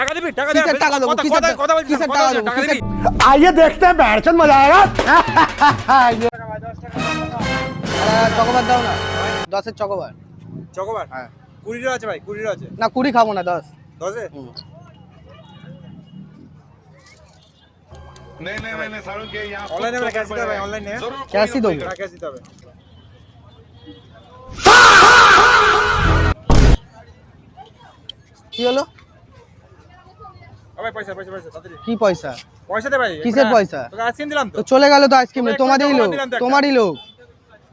টাকা দিবি টাকা দে টাকা দেবো কথা বলছিস টাকা দিবি आइए देखते हैं बैठचंद मजा आएगा চকোবার দাও না 10-এর চকোবার চকোবার হ্যাঁ 20 আছে ভাই 20 আছে না 20 খাবো না 10 10 এ नहीं सारुण के यहाँ অনলাইনে মানে ক্যাশ দিতে হবে অনলাইনে ক্যাশই দেবো ক্যাশ দিতে হবে কি হলো ভাই পয়সা পয়সা পয়সা তাড়াতাড়ি কি পয়সা পয়সা দে ভাই কিসের পয়সা তোকে আইসক্রিম দিলাম তো তো চলে গেল তো আইসক্রিম তোমারই লোক তোমারই লোক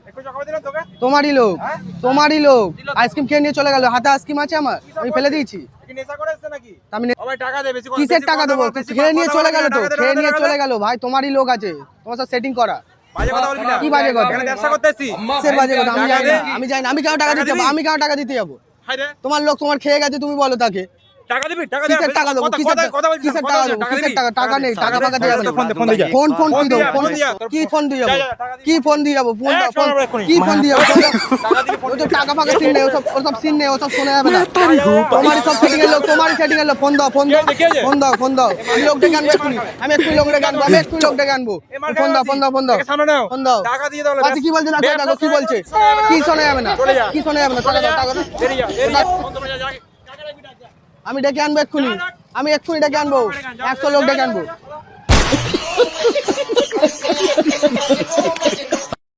একটু চকোবার দিলাম তোকে তোমারই লোক তোমারই লোক আইসক্রিম খেয়ে নিয়ে চলে গেল হাতে আইসক্রিম আছে আমার আমি ফেলে দিয়েছি কি নেশা করেছ নাকি আমি ও ভাই টাকা দে বেশি কিসের টাকা দেবো খেয়ে নিয়ে চলে গেল তো খেয়ে নিয়ে চলে গেল ভাই তোমারই লোক আছে তোমার সাথে সেটিং করা বাজে কথা বলবি না কি বাজে কথা? এখানে ব্যবসা করতেছি কিসের বাজে কথা আমি জানি না আমি জানি না আমি কেন টাকা দিতে যাবো আমি কেন টাকা দিতে যাবো হাই রে তোমার লোক তোমার খেয়ে গেছে তুমি বলো তাকে টাকা দিবি টাকা দে কিসের টাকা দেবো কথা বলছিস কিসের টাকা দেবো কিসের টাকা টাকা নেই টাকা ফাকা দিয়ে যাবো ফোন দিয়ে যা ফোন ফোন কি দেবো ফোন কি ফোন দিয়ে যাবো কি ফোন দিয়ে যাবো ফোন কি ফোন দিয়ে যাবো ওই তো টাকা ফাকা সিন নেই ওসব সিন নেই ওসব শোনা যাবে না তোমারই সব সেটিং এর লোক তোমারই সেটিং এর লোক ফোন দাও ফোন দাও ফোন দাও ফোন দাও আমি লোক ডেকে আনবো এক্ষুনি আমি একটু লোক ডেকে আনবো আমি একটু লোক ডেকে আনবো ফোন দাও ফোন দাও ফোন দাও সামনে নাও ফোন দাও টাকা দিয়ে দাও আচ্ছা কি বলছে না দেখো কি বলছে কি শোনা যাবে না কি শোনা যাবে না টাকা দাও টাকা দাও এরিয়া এরিয়া ফোন তো যা টাকা রাখবি টাকা আমি ডেকে আনবো এক্ষুনি আমি এক্ষুনি ডেকে আনবো 100 লোক ডেকে আনবো